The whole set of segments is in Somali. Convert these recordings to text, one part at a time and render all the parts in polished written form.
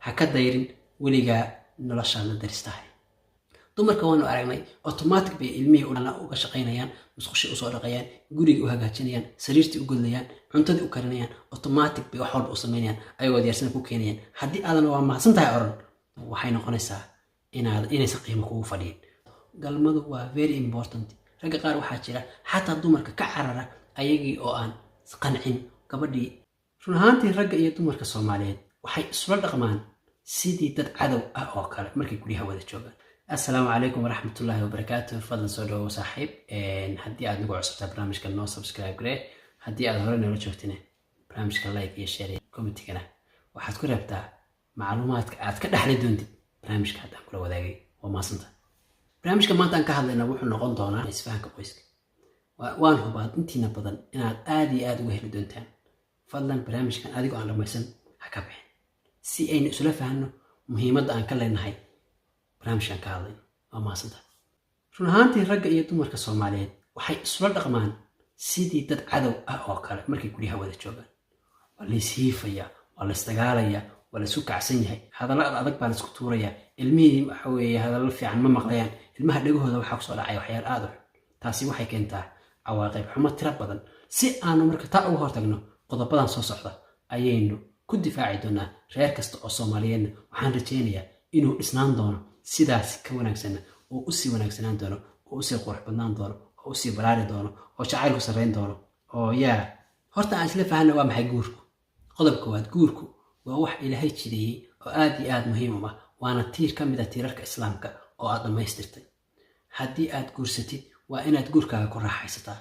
ha ka dayrin weligaa noloshaadna daristahay. dumarka waanu aragnay automatic bay ilmihii uga shaqaynayaan, musqushii usoo dhaqayaan, guriga u hagaajinayaan, sariirtii u godlayaan, cuntadii u karinayaan, automatic bay wax walba u samaynayaan, ayagoo diyaarsan ku keenayaan. haddii aadan waa mahadsan tahay oran, waxay noqonaysaa inaysan qiimo kugu fadhiyin. galmadu waa very important. ragga qaar waxaa jira xataa dumarka ka carara ayagii oo aan qancin gabadhii. run ahaantii ragga iyo dumarka Soomaaliyeed waxay isula dhaqmaan sidii dad cadow ah oo kale markay guryaha wada joogaan. السلام عليكم ورحمة الله وبركاته. فضل سودو صاحب هدي أد نقول عصبت برنامج كنا سبسكرايب قريه هدي أد هرنا ولا شفتنا برنامج كنا لايك يشارك كومنت كنا واحد كل بتاع معلومات أد كده حلي دوندي برنامج كده كل وذاقي وما صنت برنامج كمان تنكهل لنا وحنا نقول دونا إسفان كويس وان هو بعد أنتي نبضن إن أد وهل دونتان فضلا برنامج كان أديكوا على مسن هكابه سي أي نسولف عنه مهمة أن كلا نهاي barnaamijkan ka hadlayno waa maasanta. run ahaantii ragga iyo dumarka Soomaaliyeed waxay isula dhaqmaan sidii dad cadow ah oo kale markay guryaha wada joogaan. waa la ishiifaya, waa la isdagaalaya, waa la isku kacsan yahay, hadallada adag baa la isku tuuraya, ilmihii waxa weeye hadallo fiican ma maqlayaan, ilmaha dhagahooda waxaa kusoo dhacaya waxyaal aad u xun. taasi waxay keentaa cawaaqib xumo tiro badan. si aanu marka taa uga hortagno qodobadan soo socda ayaynu ku difaaci doonaa reer kasta oo Soomaaliyeedna waxaan rajaynayaa inuu dhisnaan doono sidaas ka wanaagsan oo u sii wanaagsanaan doono oo u sii qurux badnaan doono oo u sii balaari doono oo jacaylku sareyn doono oo horta aan isla fahanna waa maxay guurku. qodobka waad guurku waa wax Ilaahay jireeyay oo aad iyo aad muhiim u ah, waana tiir ka mid ah tiirarka Islaamka oo aad dhamaystirtay. haddii aad guursatid waa inaad guurkaaga ku raaxaysataa.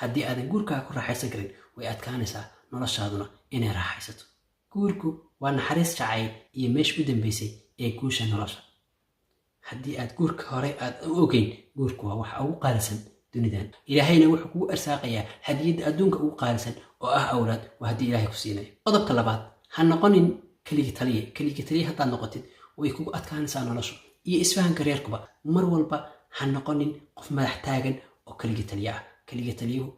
haddii aadan guurkaaga ku raaxaysan karin way adkaanaysaa noloshaaduna inay raaxaysato. guurku waa naxariis jacayl iyo meesh u dambeysay ee guusha nolosha. haddii aad guurka hore aad u ogeyn, guurku waa waxa ugu qaalisan dunidan. ilaahayna wuxuu kugu arsaaqayaa hadiyadda adduunka ugu qaalisan oo ah awlaad, waa haddii Ilaahay ku siinayo. qodobka labaad, ha noqonin keligii taliye. haddaad noqotid way kugu adkaanaysaa noloshu iyo isfahanka reerkuba. mar walba ha noqonin qof madax taagan oo keligii taliye ah. keligii taliyuhu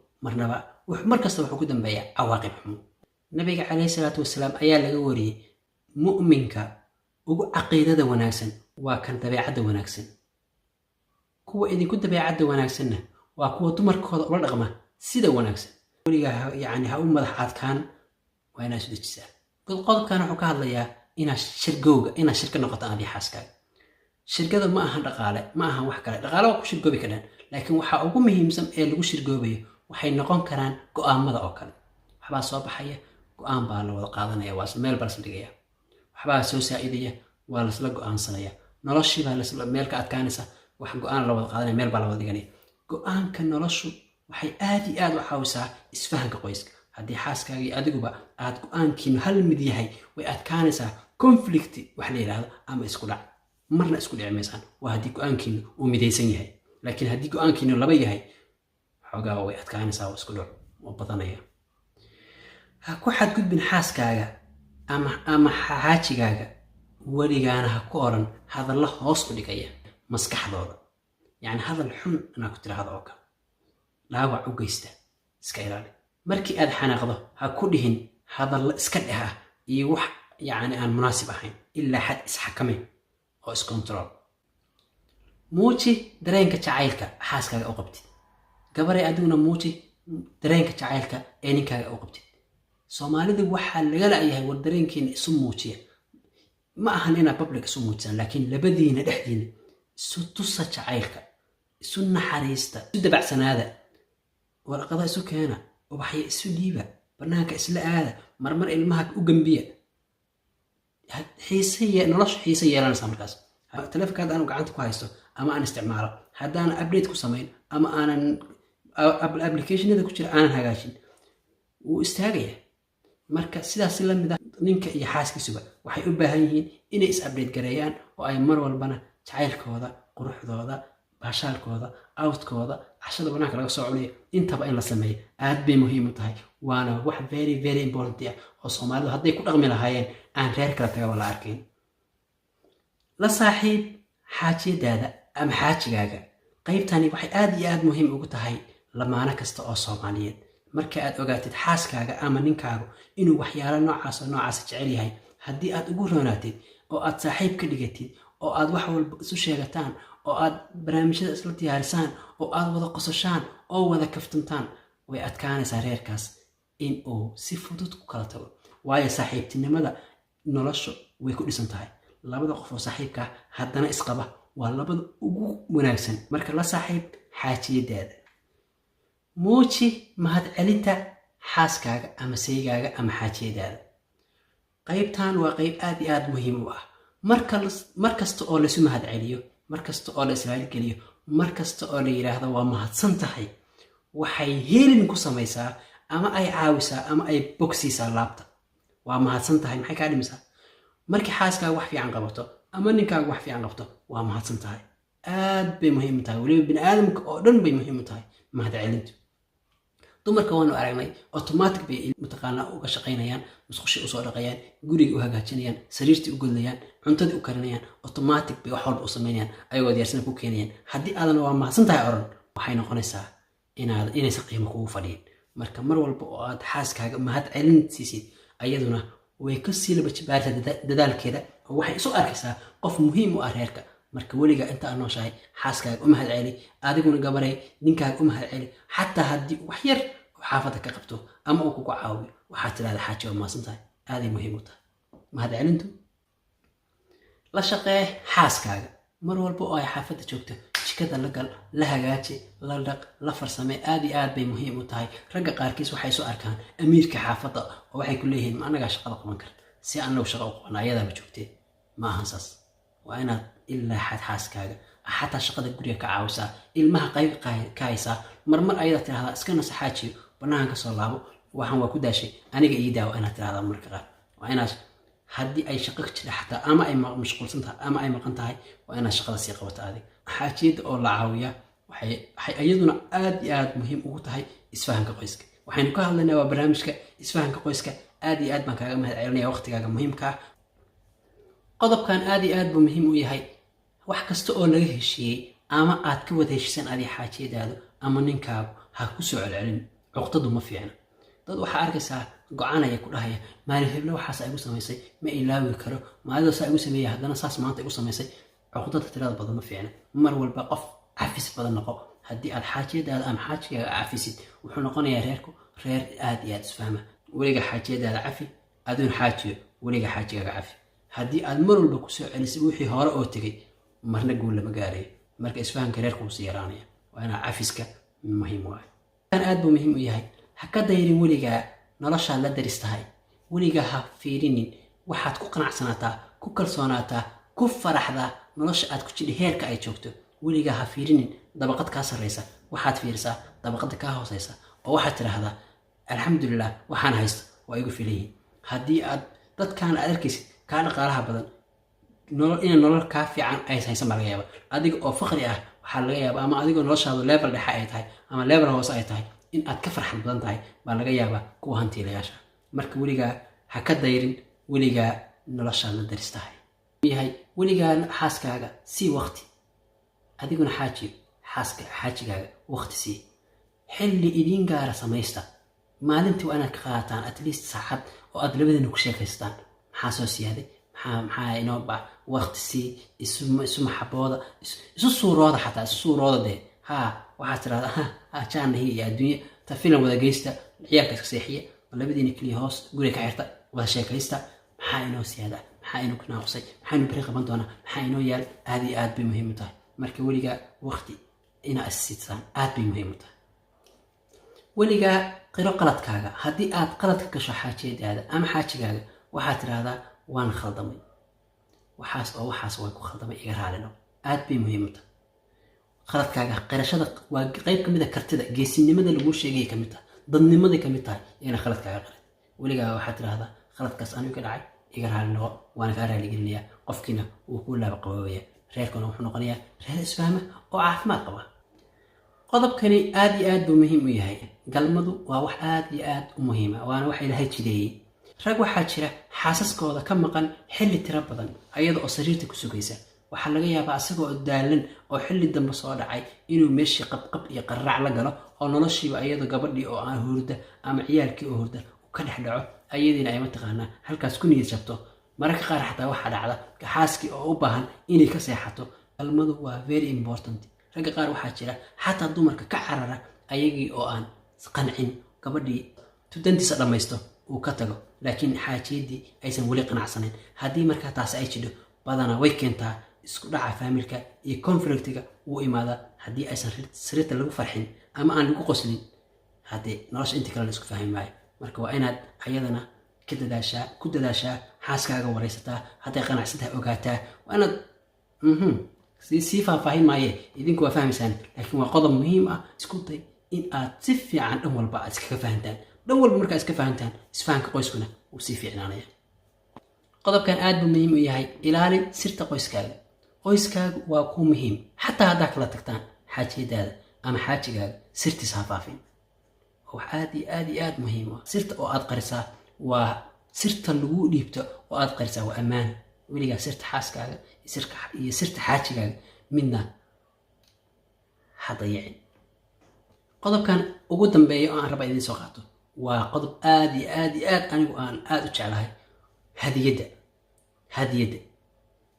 mar kasta wuxuu ku dambeeyaa cawaaqib xumo. nabiga calayhi salaatu wasalaam ayaa laga wariyey mu'minka ugu caqiidada wanaagsan waa kan dabeecadda wanaagsan. kuwa idinku dabeecadda wanaagsanna waa kuwa dumarkooda ula dhaqma sida wanaagsan. weligaa ha u madax adkaan, waa inaad isu dejisaa. qodobkan wuxuu ka hadlayaa inaad shirka noqoto adii xaaskaaga. shirkada ma ahan dhaqaale, ma ahan wax kale. dhaqaale waa ku shirgoobi karaan, laakiin waxaa ugu muhiimsan ee lagu shirgoobayo waxay noqon karaan go'aamada oo kale. waxbaa soo baxaya, go'aan baa la wada qaadanaya, waa meel baa lasla dhigaya. waxbaa soo saa'idaya, waa lasla go'aansanaya. noloshii baa meel ka adkaanaysa, wax go'aan la wada qaadanaya, meel baa la wada dhiganaya. go'aanka noloshu waxay aad iyo aad u caawisaa isfahanka qoyska. haddii xaaskaaga iyo adiguba aad go'aankiinu hal mid yahay, way adkaanaysaa conflict wax la yidhaahdo ama isku dhac. marna isku dhici maysaan waa haddii go'aankiinu uu midaysan yahay. laakiin haddii go'aankiinu laba yahay, xoogaa way adkaanaysaa oo isku dhac oo badanaya. ha ku xadgudbin xaaskaaga ama xaajigaaga. weligaana ha ku oran hadalla hoos u dhigaya maskaxdooda. yacni hadal xun inaad ku tiraahdo oo kale dhaawac u geysta, iska ilaali. markii aad xanaaqdo ha ku dhihin hadalla iska dheh ah iyo wax aan munaasib ahayn. ilaa xad isxakame oo iscontrol. muuji dareenka jacaylka xaaskaaga u qabtid. gabaray adiguna muuji dareenka jacaylka ee ninkaaga u qabtid. Soomaalida waxaa laga laayahay war dareenkiina isu muujiya. ma ahan inaad public isu muujisaan, laakiin labadiina dhexdiina isu tusa jacaylka, isu naxariista, isu dabacsanaada. warqada isu keena, ubaxya isu dhiiba, banaanka isla aada, marmar ilmaha u gambiya. noloshu xiise yeelanaysaa markaas. telefonkaada aanu gacanta ku haysto ama aan isticmaalo, haddaan update ku samayn ama aanan applicationada ku jira aanan hagaajin, wuu istaagaya. marka sidaas la mid ah ninka iyo xaaskiisuba waxay u baahan yihiin inay is update gareeyaan oo ay mar walbana jacaylkooda, quruxdooda, baashaalkooda, outkooda, cashada banaanka laga soo cunaya intaba in la sameeyo aad bay muhiim u tahay. waana wax very very important ah oo Soomaalidu hadday ku dhaqmi lahaayeen aan reer kala tagaba la arkin. la saaxiib xaajiyadaada ama xaajigaaga. qaybtani waxay aad iyo aad muhiim ugu tahay lamaana kasta oo Soomaaliyeed. marka aad ogaatid xaaskaaga ama ninkaagu inuu waxyaalo noocaas jecel yahay, haddii aad ugu roonaatid oo aad saaxiib ka dhigatid oo aad wax walba isu sheegataan oo aad barnaamijyada isla diyaarisaan oo aad wada qososhaan oo wada kaftantaan way adkaanaysaa reerkaas in uu si fudud ku kala tago waayo saaxiibtinimada nolosha way ku dhisan tahay labada qof oo saaxiibka haddana isqaba waa labada ugu wanaagsan marka la saaxiib xaajiyadaada muuji mahadcelinta xaaskaaga ama saygaaga ama xaajiyadaada qaybtan waa qayb aad iyo aad muhiim u ah mar kasta oo laysu mahadceliyo mar kasta oo la israaligeliyo mar kasta oo la yidhaahdo waa mahadsan tahay waxay helin ku samaysaa ama ay caawisaa ama ay bogsiisaa laabta waa mahadsan tahay maxay kaa dhimisaa markii xaaskaaga wax fiican qabato ama ninkaaga wax fiican qabto waa mahadsan tahay aad bay muhiim u tahay weliba bini aadamka oo dhan bay muhiim u tahay mahadcelintu dumarka waanu aragnay automatic bay mataqaanaa uga shaqaynayaan musqushi usoo dhaqayaan guriga u hagaajinayaan sariirtii u godlayaan cuntadii u karinayaan automatic bay wax walba u samaynayaan ayagoo diyaarsana ku keenayaan haddii aadan waa mahadsan tahay oran waxay noqonaysaa inaysan qiimo kugu fadhiyin marka mar walba oo aad xaaskaaga mahadcelin siisid ayaduna way ka sii laba jibaarta dadaalkeeda oo waxay isu arkaysaa qof muhiim u ah reerka marka weliga inta aad nooshahay xaaskaaga u mahadceli adiguna gabaray ninkaaga u mahadceli xataa haddii wax yar xaafadda ka qabto ama uu kugu caawiyo waxaad tidhahda xaaji waa mahadsan tahay aaday muhiim u tahay mahadcelintu la shaqee xaaskaaga mar walba oo ay xaafadda joogto jikada la gal la hagaaji la dhaq la farsamee aad iyo aad bay muhiim u tahay ragga qaarkiis waxay soo arkaan amiirka xaafadda oo waxay ku leeyihiin ma annagaa shaqada qaban karta si annagu shaqo u qabana ayadaaba joogtee ma ahan saas waa inaad ilaa xad xaaskaaga xataa shaqada guriga ka caawisaa ilmaha qayb ka haysaa marmar ayada tidhahdaa iska nasa xaajiyo banaanka ka soo laabo waxaan waa ku daashay aniga ii daawa inaad tidhahdaa marka qaar waa inaad haddii ay shaqo ka jira xataa ama ay mashquulsan tahay ama ay maqan tahay waa inaad shaqada sii qabato adig xaajiyada oo la caawiya waxay iyaduna aad iyo aad muhiim ugu tahay isfahanka qoyska waxaynu ka hadlaynaa waa barnaamijka isfahanka qoyska aad iyo aad baan kaaga mahad celinaya waqtigaaga muhiimka ah qodobkan aad iyo aad buu muhiim u yahay wax kasta oo laga heshiiyey ama aad ka wada heshiisan adiga xaajiyadaadu ama ninkaagu ha ku soo celcelin cuqdadu ma fiicna dad waxaa arkaysaa go-aanaya ku dhahaya maalin heblo waxaas igu samaysay ma ilaawi karo maalidoo saa igu sameeya haddana saas maanta igu samaysay cuqdada tirada badan ma fiicna mar walba qof cafis badan noqo haddii aad xaajiyadaada ama xaajigaaga cafisid wuxuu noqonayaa reerku reer aad iyo aad isfahma weliga xaajiyadaada cafi aduun xaajiyo weliga xaajigaaga cafi haddii aad mar walba ku soo celisay wixii hore oo tegay marna guul lama gaarayo marka isfahanka reerku wuu sii yaraanaya waa inaa cafiska muhiim waayo aad buu muhiim u yahay ha ka dayrin weligaa noloshaad la daris tahay weligaa ha fiirinin waxaad ku qanacsanaataa ku kalsoonaataa ku faraxdaa nolosha aad ku jidhi heerka ay joogto weligaa ha fiirinin dabaqad kaa sarraysa waxaad fiirisaa dabaqadda kaa hoosaysa oo waxaad tidhaahdaa alxamdulilah waxaan haysto waa igu filayihin haddii aad dadkaan aad arkaysid kaa dhaqaalaha badan inay nolol kaa fiican ay haysan baa laga yaaba adiga oo faqri ah waxaa laga yaaba ama adigoo noloshaadu level dhexe ay tahay ama level hoose ay tahay in aad ka farxad badan tahay baa laga yaabaa kuwa hantiilayaasha marka weligaa ha ka dayrin weligaa noloshaad la daris tahay yahay weligaa xaaskaaga sii waqti adiguna xaajigaaga waqti sii xilli idiin gaara samaysta maalintii waa inaad ka qaadataan at least saacad oo aad labadiina ku sheekaystaan maxaa soo siyaaday maxaa inoo waqti sii isu maxabooda isu suurooda xataa isu suurooda dee waxaad tirahdaa jaanahi iyo adduunya ta filan wada geysta ciyaarka iska seexiya labadiina keliya hoos guriga ka xirta wada sheekaysta maxaa inoo siyaada maxaa inoo naaqusay maxaa inoo beri qaban doonaa maxaa inoo yaal aad iyo aad bay muhiim u tahay marka weligaa waqti inaa issiisaan aad bay muhiim u tahay weligaa qiro qaladkaaga haddii aad qaladka gasho xaajiyadaada ama xaajigaaga waxaad tidhaahdaa waan khaldamay waxaas waan ku khaldamay iga raalino aad bay muhiim u tahay qaladkaaga qirashada waa qayb ka mid a kartida geesinimada laguu sheegaya ka mid tahay dadnimaday ka mid tahay ina qaladkaaga qarid weligaa waxaad tidhaahdaa qaladkaas anigu ka dhacay iga raali noqo waana kaa raaligelinayaa qofkiina wuu kuu laaba qaboobaya reerkuna wuxuu noqonayaa reer isfahma oo caafimaad qaba qodobkani aad iyo aad buu muhiim u yahay galmadu waa wax aad iyo aad u muhiima waana waxa ilaahay jideeyey rag waxaa jira xaasaskooda ka maqan xilli tiro badan ayada oo sariirta ku sugaysa waxaa laga yaabaa asagoo daalan oo xilli dambe soo dhacay inuu meeshii qabqab iyo qarraac la galo oo noloshiiba ayadoo gabadhii oo aan hurda ama ciyaalkii oo hurda ka dhex dhaco ayadiina ay mataqaanaa halkaas ku niyad jabto mararka qaar xataa waxaa dhacda xaaskii oo u baahan inay ka seexato. galmadu waa very important. ragga qaar waxaa jira xataa dumarka ka carara ayagii oo aan qancin gabadhii tudantiisa dhammaysto uu ka tago, laakiin xaajiyadii aysan weli qanacsanayn. haddii markaa taasi ay jidho badanaa way keentaa isku dhaca faamilka iyo conflictiga wuu imaadaa haddii aysan sariirta lagu farxin ama aan lagu qoslin. haddii nolosha intii kale la isku fahmi maayo. marka waa inaad ayadana ku dadaashaa xaaskaaga waraysataa, hadday qanacsan tahay ogaataa. waa inaad sii faahfaahin maaye idinku waa fahmaysaan, laakiin waa qodob muhiim ah. isku day in aad si fiican dhan walba aad iskaga fahantaan. dhan walba markaa iska fahantaan, isfahanka qoyskuna wuu sii fiicnaanaya. qodobkan aad buu muhiim u yahay. ilaali sirta qoyskaaga. qoyskaagu waa ku muhiim. xataa haddaa kala tagtaan xaajiyadaada ama xaajigaaga, sirtiisa ha faafin. wax aad iyo aad iyo aad muhiim ah. sirta oo aad qarisaa waa sirta lagu dhiibto oo aad qarisaa waa ammaan. weligaa sirta xaaskaaga iyo sirta xaajigaaga midna ha dayicin. qodobkan ugu dambeeya oo aan raba idiin soo qaato waa qodob aad iyo aad iyo aad anigu aan aad u jeclahay. hadiyadda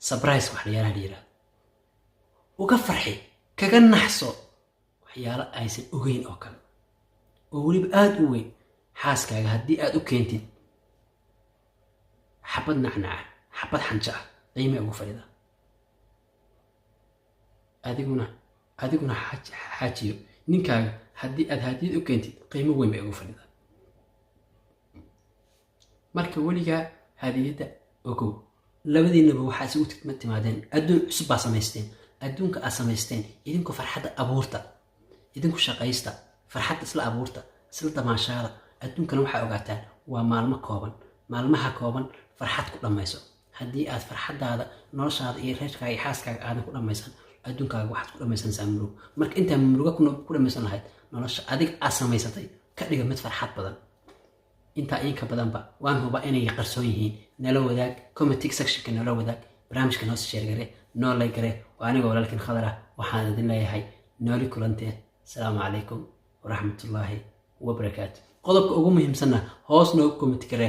surprise wax la yiraahdo. uga farxi, kaga naxso waxyaalo aysan ogeyn oo kale oo weliba aad u weyn. xaaskaaga haddii aad u keentid xabad nacnaca, xabad xanjo ah, qiime ugu fadhida. adiguna xaajiyo ninkaaga haddii aad hadiyad u keentid qiimo weyn bay ugu fadhida. marka weligaa hadiyadda ogow. labadiinaba waxaa isugu timaadeen adduun cusub baa samaysteen. adduunka aad samaysteen idinku farxadda abuurta, idinku shaqaysta, farxadda isla abuurta, isla damaashaada. adduunkana waxaa ogaataan waa maalmo kooban. maalmaha kooban farxad ku dhammayso. haddii aad farxaddaada noloshaada iyo reerkaaga iyo xaaskaaga aadan ku dhammaysan, adduunkaaga waxaad ku dhammaysanaysaa murug. marka intaa muruga ku dhammaysan lahayd nolosha adig aad samaysatay ka dhiga mid farxad badan. intaa inka badanba waan hubaa inay qarsoon yihiin. nala wadaag commenting sectionka, nala wadaag barnaamijka noo sii sheer gare, noo like gare. waa aniga walaalkiin Khadar ah, waxaan idin leeyahay nooli kulantee. asalaamu calaykum waraxmatullaahi wabarakaatu. qodobka ugu muhiimsanna hoos noogu comment gare.